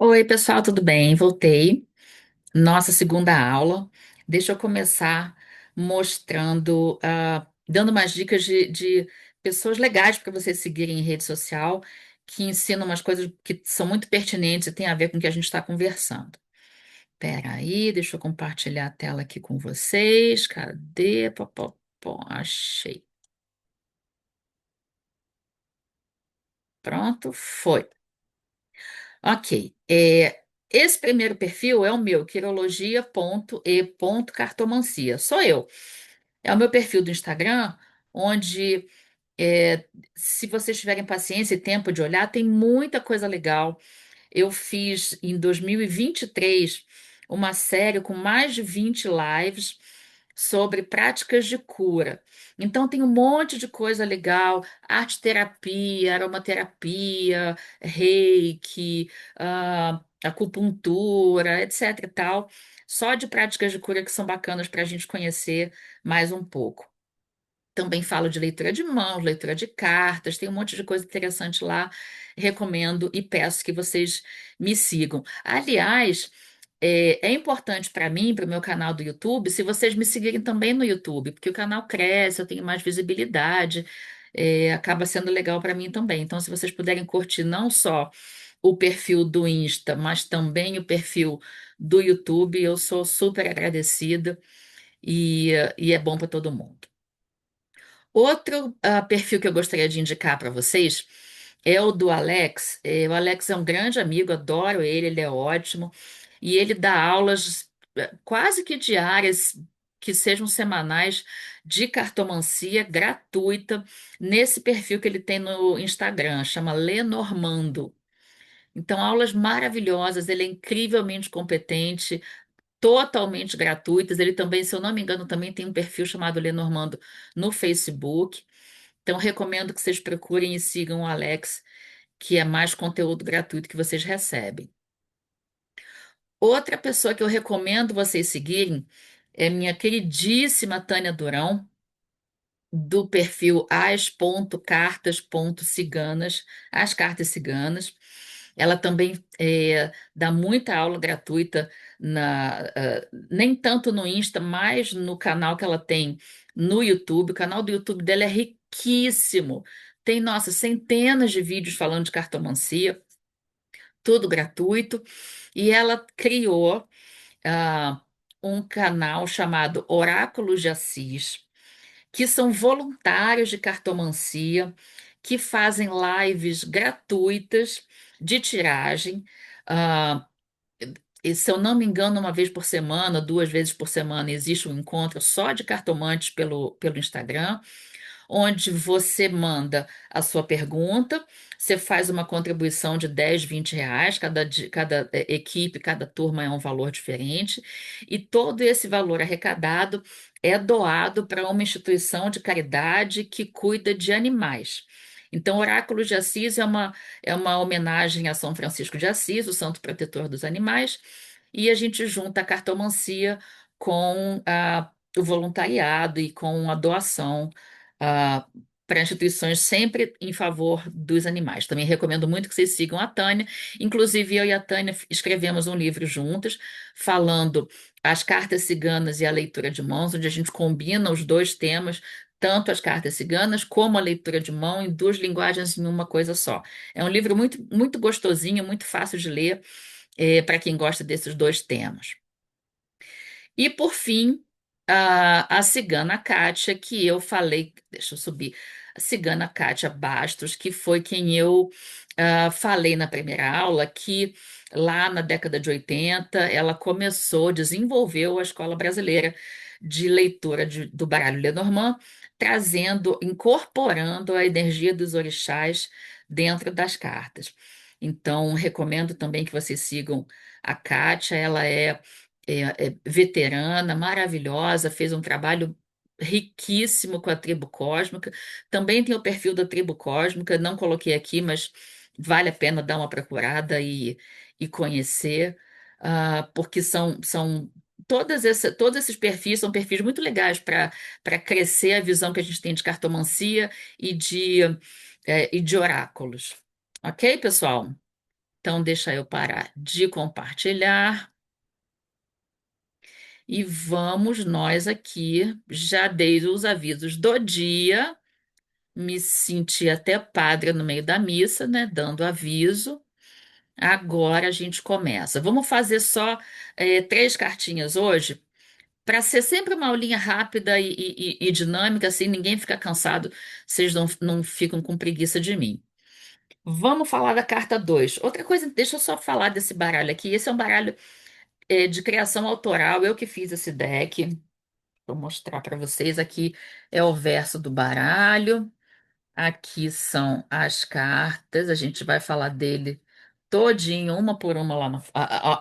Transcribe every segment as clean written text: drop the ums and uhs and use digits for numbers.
Oi, pessoal, tudo bem? Voltei. Nossa segunda aula. Deixa eu começar mostrando, dando umas dicas de pessoas legais para vocês seguirem em rede social, que ensinam umas coisas que são muito pertinentes e têm a ver com o que a gente está conversando. Pera aí, deixa eu compartilhar a tela aqui com vocês. Cadê? Pó, pó, pó, achei. Pronto, foi. Ok. Esse primeiro perfil é o meu, quirologia.e.cartomancia. Sou eu. É o meu perfil do Instagram, onde, é, se vocês tiverem paciência e tempo de olhar, tem muita coisa legal. Eu fiz em 2023 uma série com mais de 20 lives sobre práticas de cura. Então tem um monte de coisa legal, arte terapia, aromaterapia, reiki, acupuntura, etc e tal, só de práticas de cura que são bacanas para a gente conhecer mais um pouco. Também falo de leitura de mãos, leitura de cartas, tem um monte de coisa interessante lá. Recomendo e peço que vocês me sigam. Aliás, é importante para mim, para o meu canal do YouTube, se vocês me seguirem também no YouTube, porque o canal cresce, eu tenho mais visibilidade, acaba sendo legal para mim também. Então, se vocês puderem curtir não só o perfil do Insta, mas também o perfil do YouTube, eu sou super agradecida e é bom para todo mundo. Outro perfil que eu gostaria de indicar para vocês é o do Alex. O Alex é um grande amigo, adoro ele, ele é ótimo. E ele dá aulas quase que diárias, que sejam semanais, de cartomancia gratuita, nesse perfil que ele tem no Instagram, chama Lenormando. Então, aulas maravilhosas, ele é incrivelmente competente, totalmente gratuitas. Ele também, se eu não me engano, também tem um perfil chamado Lenormando no Facebook. Então, recomendo que vocês procurem e sigam o Alex, que é mais conteúdo gratuito que vocês recebem. Outra pessoa que eu recomendo vocês seguirem é minha queridíssima Tânia Durão, do perfil as.cartas.ciganas, as cartas ciganas. Ela também dá muita aula gratuita, nem tanto no Insta, mas no canal que ela tem no YouTube. O canal do YouTube dela é riquíssimo. Tem, nossa, centenas de vídeos falando de cartomancia, tudo gratuito. E ela criou ah, um canal chamado Oráculos de Assis, que são voluntários de cartomancia, que fazem lives gratuitas de tiragem. ah, e, se eu não me engano, uma vez por semana, duas vezes por semana, existe um encontro só de cartomantes pelo Instagram, onde você manda a sua pergunta, você faz uma contribuição de 10, 20 reais, cada equipe, cada turma é um valor diferente, e todo esse valor arrecadado é doado para uma instituição de caridade que cuida de animais. Então, Oráculos de Assis é uma homenagem a São Francisco de Assis, o santo protetor dos animais, e a gente junta a cartomancia com o voluntariado e com a doação ah, para instituições sempre em favor dos animais. Também recomendo muito que vocês sigam a Tânia. Inclusive, eu e a Tânia escrevemos um livro juntas, falando as cartas ciganas e a leitura de mãos, onde a gente combina os dois temas, tanto as cartas ciganas como a leitura de mão, em duas linguagens em uma coisa só. É um livro muito, muito gostosinho, muito fácil de ler, para quem gosta desses dois temas. E por fim, a cigana Kátia, que eu falei, deixa eu subir, a cigana Kátia Bastos, que foi quem eu falei na primeira aula, que lá na década de 80 ela começou, desenvolveu a Escola Brasileira de Leitura do Baralho Lenormand, trazendo, incorporando a energia dos orixás dentro das cartas. Então, recomendo também que vocês sigam a Kátia, ela é veterana, maravilhosa, fez um trabalho riquíssimo com a tribo cósmica. Também tem o perfil da tribo cósmica, não coloquei aqui, mas vale a pena dar uma procurada e conhecer, porque são todos esses perfis são perfis muito legais para crescer a visão que a gente tem de cartomancia e de oráculos. Ok, pessoal? Então, deixa eu parar de compartilhar e vamos nós aqui. Já dei os avisos do dia, me senti até padre no meio da missa, né? Dando aviso. Agora a gente começa. Vamos fazer só três cartinhas hoje, para ser sempre uma aulinha rápida e dinâmica, assim ninguém fica cansado, vocês não ficam com preguiça de mim. Vamos falar da carta 2. Outra coisa, deixa eu só falar desse baralho aqui. Esse é um baralho de criação autoral, eu que fiz esse deck. Vou mostrar para vocês. Aqui é o verso do baralho. Aqui são as cartas. A gente vai falar dele todinho, uma por uma lá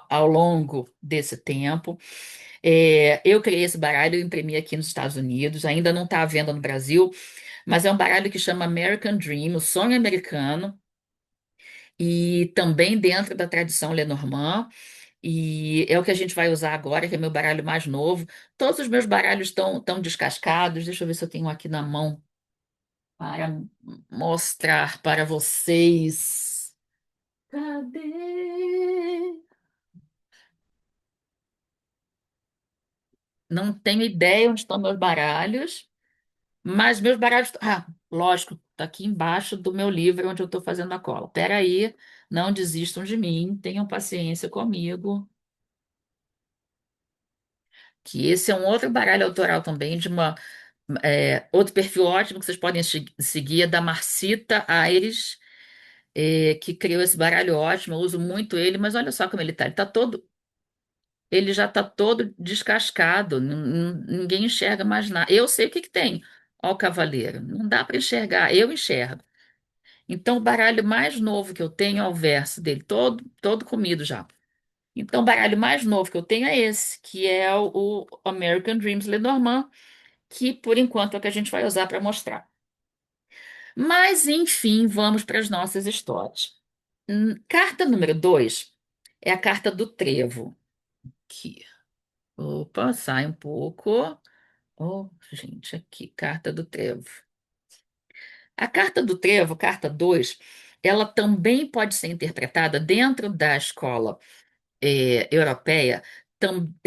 ao longo desse tempo. Eu criei esse baralho, eu imprimi aqui nos Estados Unidos. Ainda não está à venda no Brasil, mas é um baralho que chama American Dream, o sonho americano, e também dentro da tradição Lenormand. E é o que a gente vai usar agora, que é meu baralho mais novo. Todos os meus baralhos estão tão descascados. Deixa eu ver se eu tenho um aqui na mão para mostrar para vocês. Cadê? Não tenho ideia onde estão meus baralhos, mas meus baralhos. Ah, lógico, está aqui embaixo do meu livro onde eu estou fazendo a cola. Espera aí, não desistam de mim, tenham paciência comigo. Que esse é um outro baralho autoral também, de uma outro perfil ótimo que vocês podem seguir, é da Marcita Aires, que criou esse baralho ótimo. Eu uso muito ele, mas olha só como ele está. Ele já está todo descascado, ninguém enxerga mais nada. Eu sei o que que tem. Ó, o cavaleiro, não dá para enxergar, eu enxergo. Então, o baralho mais novo que eu tenho é o verso dele, todo comido já. Então, o baralho mais novo que eu tenho é esse, que é o American Dreams Lenormand, que por enquanto é o que a gente vai usar para mostrar. Mas, enfim, vamos para as nossas histórias. Carta número 2 é a carta do trevo. Aqui. Opa, sai um pouco. Oh, gente, aqui, carta do trevo. A carta do trevo, carta 2, ela também pode ser interpretada dentro da escola europeia,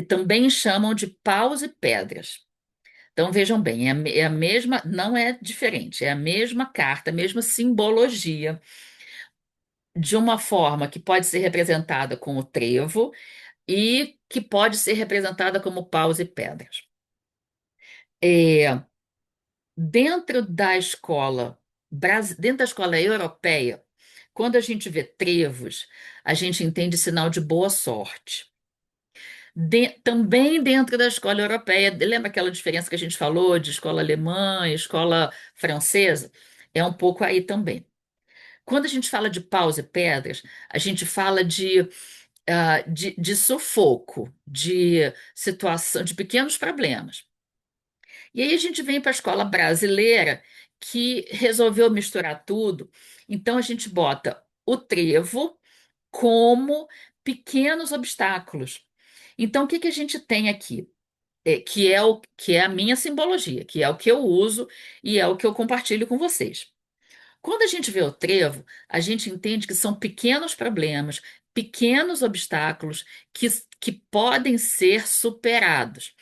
também chamam de paus e pedras. Então, vejam bem, é a mesma, não é diferente, é a mesma carta, a mesma simbologia, de uma forma que pode ser representada com o trevo e que pode ser representada como paus e pedras. É, dentro da escola, dentro da escola europeia, quando a gente vê trevos, a gente entende sinal de boa sorte. Também dentro da escola europeia, lembra aquela diferença que a gente falou de escola alemã e escola francesa? É um pouco aí também. Quando a gente fala de paus e pedras, a gente fala de sufoco, de situação, de pequenos problemas. E aí a gente vem para a escola brasileira, que resolveu misturar tudo. Então a gente bota o trevo como pequenos obstáculos. Então o que que a gente tem aqui? Que é a minha simbologia, que é o que eu uso e é o que eu compartilho com vocês. Quando a gente vê o trevo, a gente entende que são pequenos problemas, pequenos obstáculos que, que podem ser superados.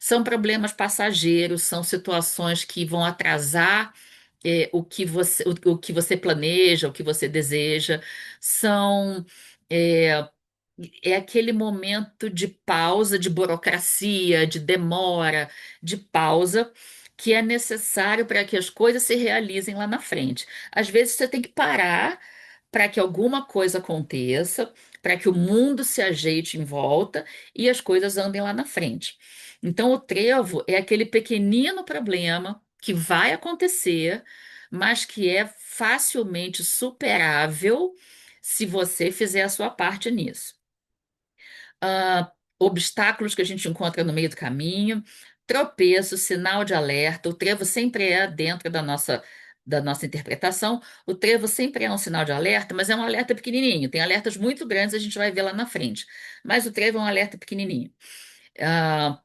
São problemas passageiros, são situações que vão atrasar o que você planeja, o que você deseja, são. é, é aquele momento de pausa, de burocracia, de demora, de pausa, que é necessário para que as coisas se realizem lá na frente. Às vezes você tem que parar para que alguma coisa aconteça, para que o mundo se ajeite em volta e as coisas andem lá na frente. Então, o trevo é aquele pequenino problema que vai acontecer, mas que é facilmente superável se você fizer a sua parte nisso. Obstáculos que a gente encontra no meio do caminho, tropeço, sinal de alerta. O trevo sempre é dentro da nossa interpretação. O trevo sempre é um sinal de alerta, mas é um alerta pequenininho. Tem alertas muito grandes, a gente vai ver lá na frente. Mas o trevo é um alerta pequenininho. Ah,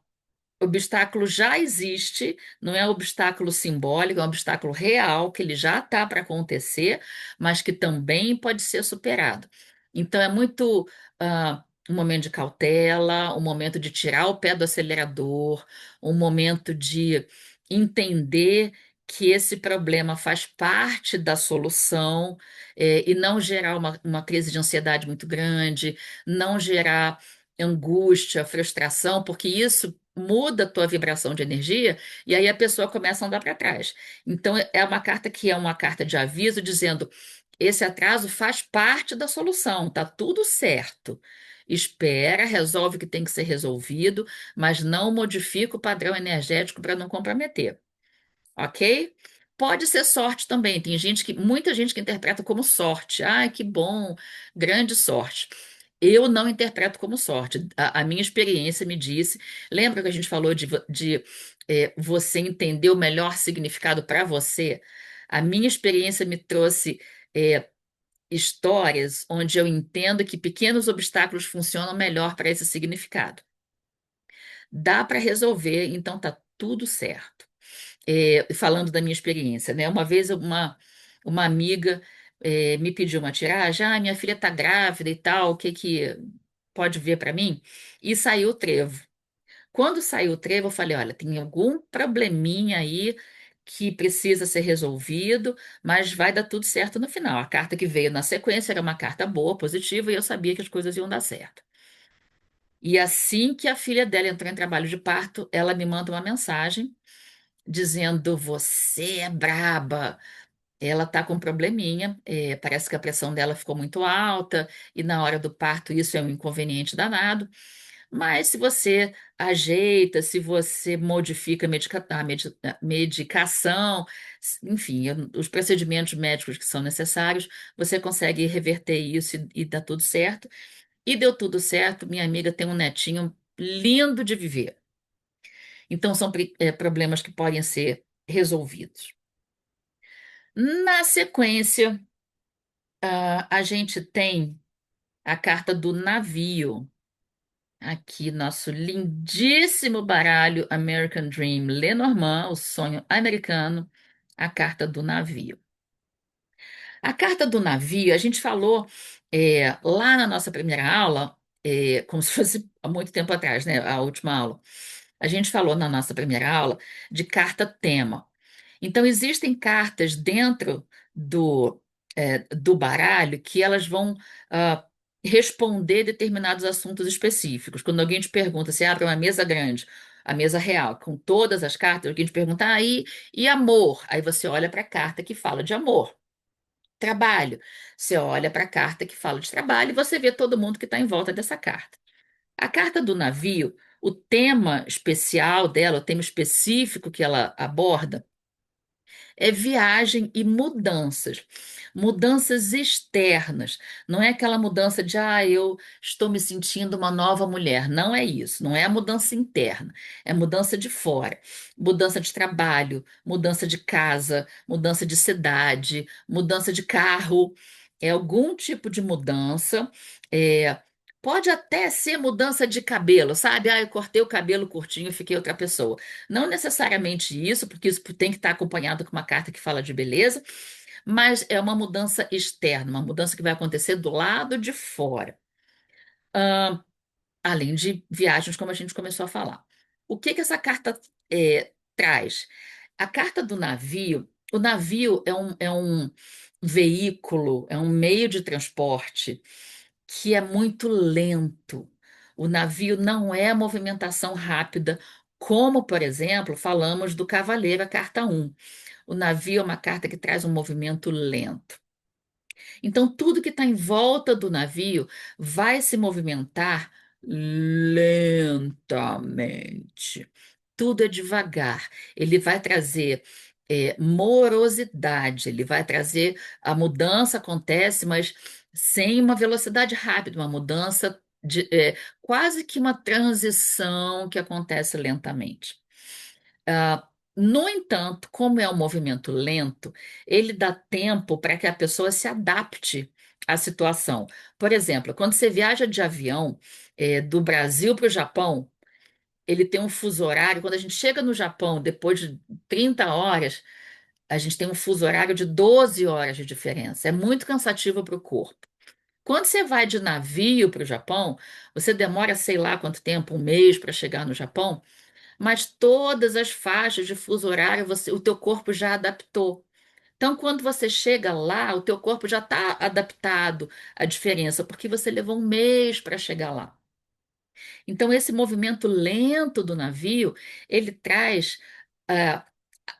obstáculo já existe, não é um obstáculo simbólico, é um obstáculo real, que ele já está para acontecer, mas que também pode ser superado. Então é muito um momento de cautela, um momento de tirar o pé do acelerador, um momento de entender que esse problema faz parte da solução, e não gerar uma crise de ansiedade muito grande, não gerar angústia, frustração, porque isso muda a tua vibração de energia e aí a pessoa começa a andar para trás. Então é uma carta que é uma carta de aviso dizendo esse atraso faz parte da solução, tá tudo certo. Espera, resolve o que tem que ser resolvido, mas não modifica o padrão energético para não comprometer, ok? Pode ser sorte também. Tem muita gente que interpreta como sorte. Ai, que bom, grande sorte. Eu não interpreto como sorte. A minha experiência me disse. Lembra que a gente falou de você entender o melhor significado para você? A minha experiência me trouxe é, histórias onde eu entendo que pequenos obstáculos funcionam melhor para esse significado. Dá para resolver, então tá tudo certo. Falando da minha experiência, né? Uma vez uma amiga me pediu uma tiragem, minha filha está grávida e tal, o que que pode ver para mim? E saiu o trevo. Quando saiu o trevo, eu falei, olha, tem algum probleminha aí que precisa ser resolvido, mas vai dar tudo certo no final. A carta que veio na sequência era uma carta boa, positiva, e eu sabia que as coisas iam dar certo. E assim que a filha dela entrou em trabalho de parto, ela me manda uma mensagem dizendo: Você é braba. Ela tá com um probleminha, parece que a pressão dela ficou muito alta, e na hora do parto isso é um inconveniente danado. Mas se você ajeita, se você modifica a medicação, enfim, os procedimentos médicos que são necessários, você consegue reverter isso e dá tudo certo. E deu tudo certo, minha amiga tem um netinho lindo de viver. Então, são problemas que podem ser resolvidos. Na sequência, a gente tem a carta do navio. Aqui, nosso lindíssimo baralho American Dream Lenormand, o sonho americano, a carta do navio. A carta do navio, a gente falou lá na nossa primeira aula, como se fosse há muito tempo atrás, né? A última aula. A gente falou na nossa primeira aula de carta-tema. Então, existem cartas dentro do baralho que elas vão ah, responder determinados assuntos específicos. Quando alguém te pergunta, você abre uma mesa grande, a mesa real, com todas as cartas, alguém te pergunta, e amor? Aí você olha para a carta que fala de amor. Trabalho. Você olha para a carta que fala de trabalho e você vê todo mundo que está em volta dessa carta. A carta do navio, o tema especial dela, o tema específico que ela aborda, é viagem e mudanças. Mudanças externas. Não é aquela mudança de, eu estou me sentindo uma nova mulher. Não é isso. Não é a mudança interna. É mudança de fora. Mudança de trabalho, mudança de casa, mudança de cidade, mudança de carro. É algum tipo de mudança. é, Pode até ser mudança de cabelo, sabe? Eu cortei o cabelo curtinho e fiquei outra pessoa. Não necessariamente isso, porque isso tem que estar acompanhado com uma carta que fala de beleza, mas é uma mudança externa, uma mudança que vai acontecer do lado de fora, além de viagens, como a gente começou a falar. O que que essa carta traz? A carta do navio, o navio é um veículo, é um meio de transporte que é muito lento. O navio não é movimentação rápida, como, por exemplo, falamos do Cavaleiro, a carta 1. O navio é uma carta que traz um movimento lento. Então, tudo que está em volta do navio vai se movimentar lentamente. Tudo é devagar. Ele vai trazer morosidade, ele vai trazer. A mudança acontece, mas sem uma velocidade rápida, uma mudança quase que uma transição que acontece lentamente. No entanto, como é um movimento lento, ele dá tempo para que a pessoa se adapte à situação. Por exemplo, quando você viaja de avião, do Brasil para o Japão, ele tem um fuso horário. Quando a gente chega no Japão, depois de 30 horas, a gente tem um fuso horário de 12 horas de diferença. É muito cansativo para o corpo. Quando você vai de navio para o Japão, você demora sei lá quanto tempo, um mês para chegar no Japão, mas todas as faixas de fuso horário o teu corpo já adaptou. Então, quando você chega lá, o teu corpo já está adaptado à diferença, porque você levou um mês para chegar lá. Então, esse movimento lento do navio, ele traz ah,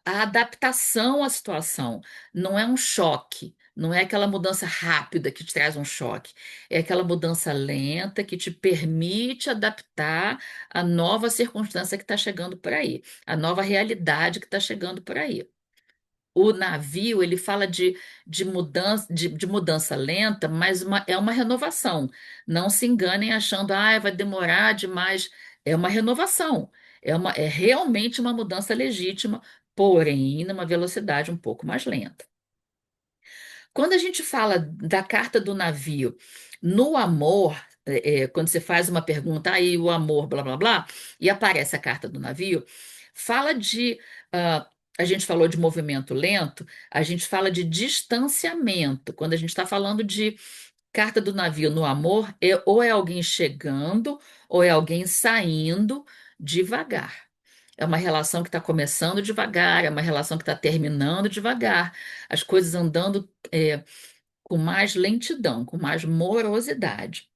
a adaptação à situação. Não é um choque, não é aquela mudança rápida que te traz um choque. É aquela mudança lenta que te permite adaptar à nova circunstância que está chegando por aí, à nova realidade que está chegando por aí. O navio, ele fala de mudança lenta, mas é uma renovação. Não se enganem achando, ah, vai demorar demais. É uma renovação. É realmente uma mudança legítima, porém, numa velocidade um pouco mais lenta. Quando a gente fala da carta do navio no amor, quando você faz uma pergunta, aí o amor, blá blá blá, e aparece a carta do navio, fala de. A gente falou de movimento lento, a gente fala de distanciamento. Quando a gente está falando de carta do navio no amor, ou é alguém chegando, ou é alguém saindo devagar. É uma relação que está começando devagar, é uma relação que está terminando devagar, as coisas andando com mais lentidão, com mais morosidade.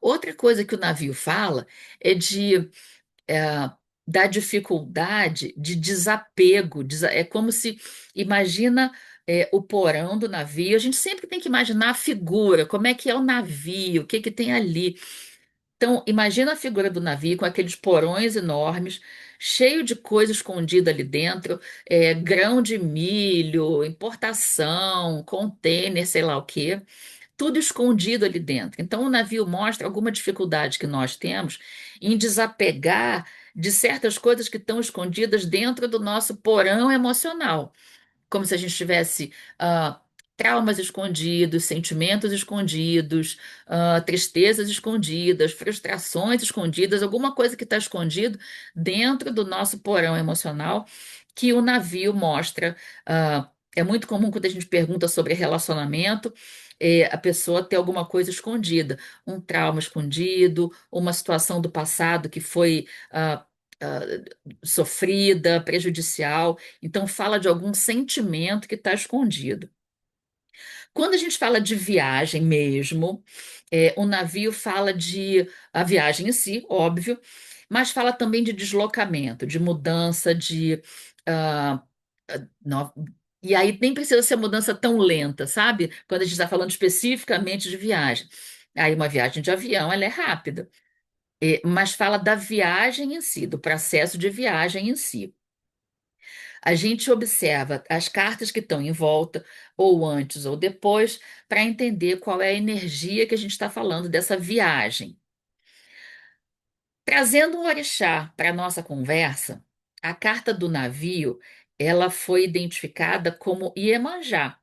Outra coisa que o navio fala é é, da dificuldade de desapego. É como se, imagina, o porão do navio. A gente sempre tem que imaginar a figura, como é que é o navio, o que que tem ali. Então, imagina a figura do navio com aqueles porões enormes, cheio de coisa escondida ali dentro, grão de milho, importação, contêiner, sei lá o quê, tudo escondido ali dentro. Então, o navio mostra alguma dificuldade que nós temos em desapegar de certas coisas que estão escondidas dentro do nosso porão emocional, como se a gente tivesse traumas escondidos, sentimentos escondidos, tristezas escondidas, frustrações escondidas, alguma coisa que está escondido dentro do nosso porão emocional que o navio mostra. É muito comum quando a gente pergunta sobre relacionamento, a pessoa ter alguma coisa escondida, um trauma escondido, uma situação do passado que foi ah, sofrida, prejudicial. Então, fala de algum sentimento que está escondido. Quando a gente fala de viagem mesmo, o navio fala de a viagem em si, óbvio, mas fala também de deslocamento, de mudança, de. ah, no- E aí nem precisa ser mudança tão lenta, sabe? Quando a gente está falando especificamente de viagem. Aí uma viagem de avião, ela é rápida, mas fala da viagem em si, do processo de viagem em si. A gente observa as cartas que estão em volta, ou antes ou depois, para entender qual é a energia que a gente está falando dessa viagem. Trazendo um orixá para a nossa conversa, a carta do navio, ela foi identificada como Iemanjá,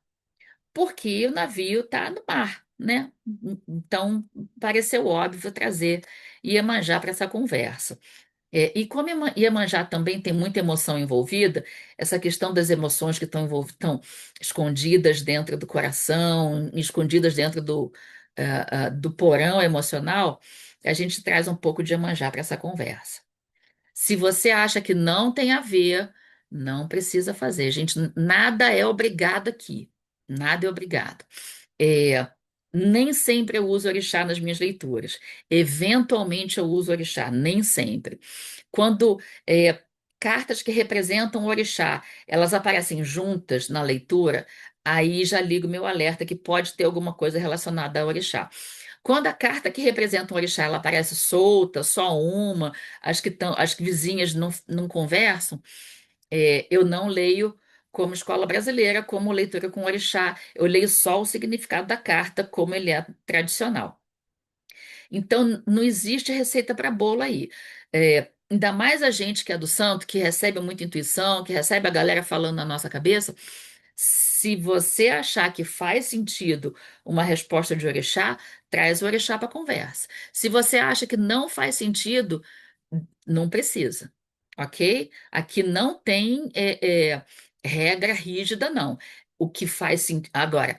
porque o navio está no mar, né? Então, pareceu óbvio trazer Iemanjá para essa conversa. E como Iemanjá também tem muita emoção envolvida, essa questão das emoções que estão escondidas dentro do coração, escondidas dentro do porão emocional, a gente traz um pouco de Iemanjá para essa conversa. Se você acha que não tem a ver, não precisa fazer. Gente, nada é obrigado aqui. Nada é obrigado. É, nem sempre eu uso orixá nas minhas leituras. Eventualmente eu uso orixá, nem sempre. Quando cartas que representam o orixá, elas aparecem juntas na leitura, aí já ligo meu alerta que pode ter alguma coisa relacionada ao orixá. Quando a carta que representa o orixá, ela aparece solta, só uma, as vizinhas não conversam, eu não leio como escola brasileira, como leitura com orixá. Eu leio só o significado da carta, como ele é tradicional. Então, não existe receita para bolo aí. Ainda mais a gente que é do santo, que recebe muita intuição, que recebe a galera falando na nossa cabeça. Se você achar que faz sentido uma resposta de orixá, traz o orixá para a conversa. Se você acha que não faz sentido, não precisa, ok? Aqui não tem regra rígida, não. O que faz sentido. Agora.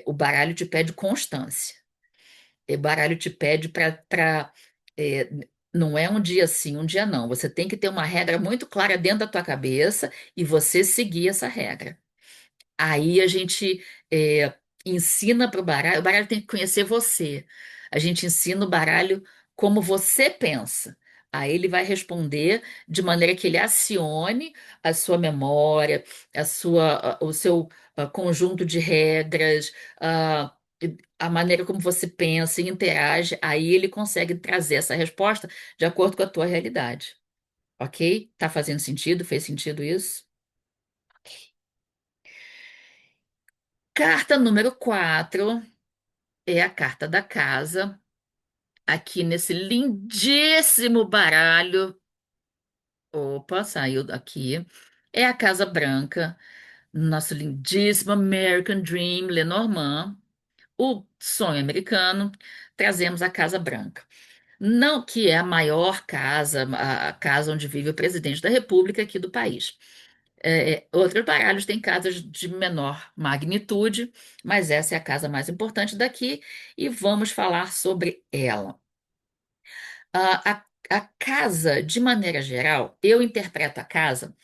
O baralho te pede constância. O baralho te pede para. Não é um dia sim, um dia não. Você tem que ter uma regra muito clara dentro da tua cabeça e você seguir essa regra. Aí a gente ensina para o baralho tem que conhecer você. A gente ensina o baralho como você pensa. Aí ele vai responder de maneira que ele acione a sua memória, o seu conjunto de regras, a maneira como você pensa e interage. Aí ele consegue trazer essa resposta de acordo com a tua realidade. Ok? Tá fazendo sentido? Fez sentido isso? Carta número 4 é a carta da casa, aqui nesse lindíssimo baralho. Opa, saiu daqui. É a Casa Branca, nosso lindíssimo American Dream, Lenormand, o sonho americano. Trazemos a Casa Branca. Não que é a maior casa, a casa onde vive o presidente da República aqui do país. Outros baralhos têm casas de menor magnitude, mas essa é a casa mais importante daqui e vamos falar sobre ela. A casa, de maneira geral, eu interpreto a casa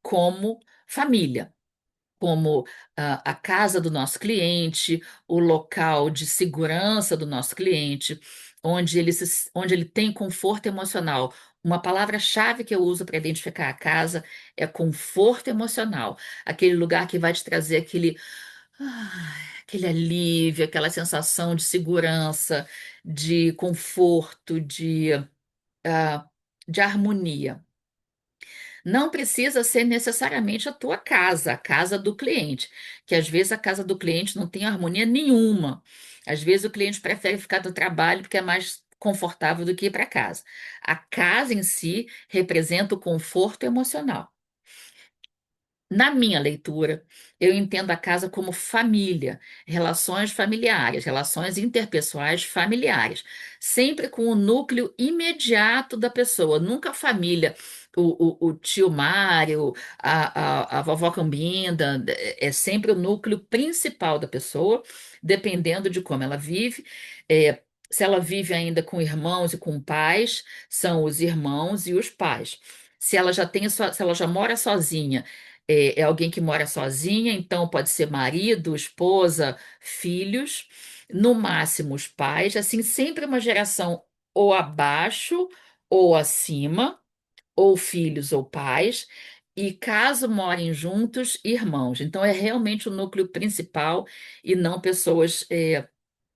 como família, como a casa do nosso cliente, o local de segurança do nosso cliente, onde ele tem conforto emocional. Uma palavra-chave que eu uso para identificar a casa é conforto emocional. Aquele lugar que vai te trazer aquele alívio, aquela sensação de segurança, de conforto, ah, de harmonia. Não precisa ser necessariamente a tua casa, a casa do cliente, que às vezes a casa do cliente não tem harmonia nenhuma. Às vezes o cliente prefere ficar do trabalho porque é mais confortável do que ir para casa. A casa em si representa o conforto emocional. Na minha leitura, eu entendo a casa como família, relações familiares, relações interpessoais familiares, sempre com o núcleo imediato da pessoa, nunca a família, o tio Mário, a vovó Cambinda, é sempre o núcleo principal da pessoa, dependendo de como ela vive. Se ela vive ainda com irmãos e com pais, são os irmãos e os pais. Se ela já mora sozinha, é alguém que mora sozinha, então pode ser marido, esposa, filhos, no máximo os pais, assim, sempre uma geração ou abaixo ou acima, ou filhos ou pais, e caso morem juntos, irmãos. Então é realmente o núcleo principal e não pessoas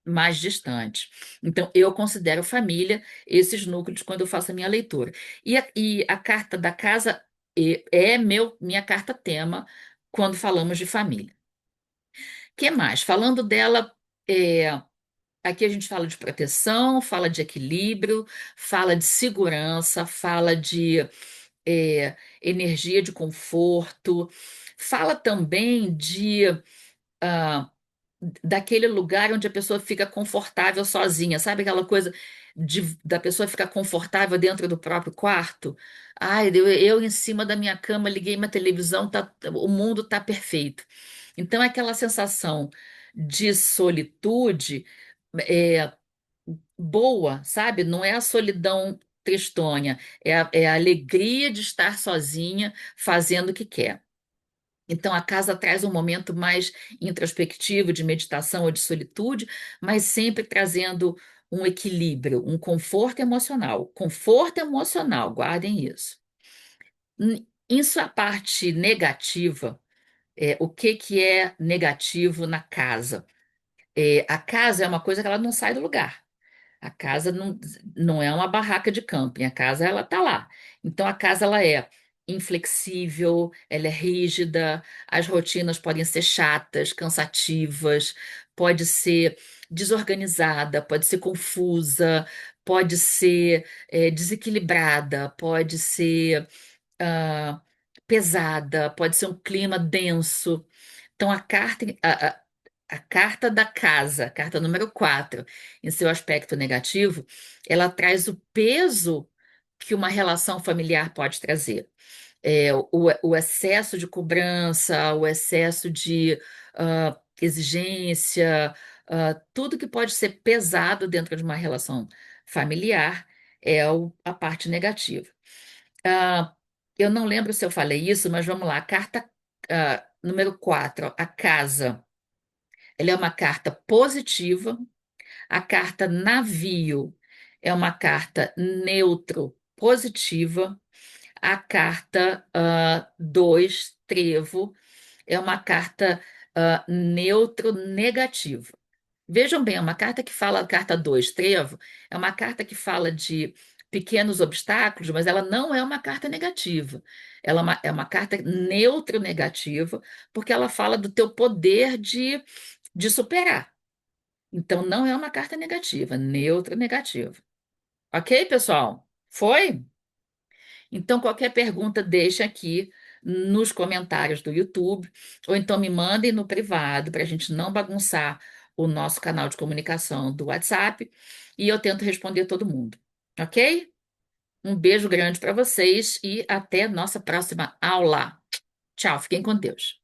mais distantes. Então eu considero família esses núcleos quando eu faço a minha leitura. E a carta da casa é minha carta tema quando falamos de família. Que mais? Falando dela, aqui a gente fala de proteção, fala de equilíbrio, fala de segurança, fala de energia de conforto, fala também ah, daquele lugar onde a pessoa fica confortável sozinha, sabe aquela coisa da pessoa ficar confortável dentro do próprio quarto? Ai, eu em cima da minha cama liguei minha televisão, o mundo tá perfeito. Então, é aquela sensação de solitude é, boa, sabe? Não é a solidão tristonha, é a alegria de estar sozinha fazendo o que quer. Então, a casa traz um momento mais introspectivo, de meditação ou de solitude, mas sempre trazendo um equilíbrio, um conforto emocional. Conforto emocional, guardem isso. Em sua parte negativa, o que que é negativo na casa? A casa é uma coisa que ela não sai do lugar. A casa não é uma barraca de camping, a casa ela tá lá. Então a casa ela é inflexível, ela é rígida, as rotinas podem ser chatas, cansativas, pode ser desorganizada, pode ser confusa, pode ser desequilibrada, pode ser ah, pesada, pode ser um clima denso. Então, a carta da casa, carta número 4, em seu aspecto negativo, ela traz o peso que uma relação familiar pode trazer. O excesso de cobrança, o excesso de exigência, tudo que pode ser pesado dentro de uma relação familiar é a parte negativa. Ah, eu não lembro se eu falei isso, mas vamos lá. A carta, número 4, a casa. Ela é uma carta positiva. A carta navio é uma carta neutro positiva. A carta 2, trevo, é uma carta neutro negativa. Vejam bem, é uma carta que fala, carta 2, trevo, é uma carta que fala de pequenos obstáculos, mas ela não é uma carta negativa. Ela é uma carta neutro negativa, porque ela fala do teu poder de superar. Então, não é uma carta negativa, neutro negativa. Ok, pessoal? Foi? Então, qualquer pergunta, deixa aqui nos comentários do YouTube, ou então me mandem no privado, para a gente não bagunçar o nosso canal de comunicação do WhatsApp, e eu tento responder todo mundo. Ok? Um beijo grande para vocês e até nossa próxima aula. Tchau, fiquem com Deus.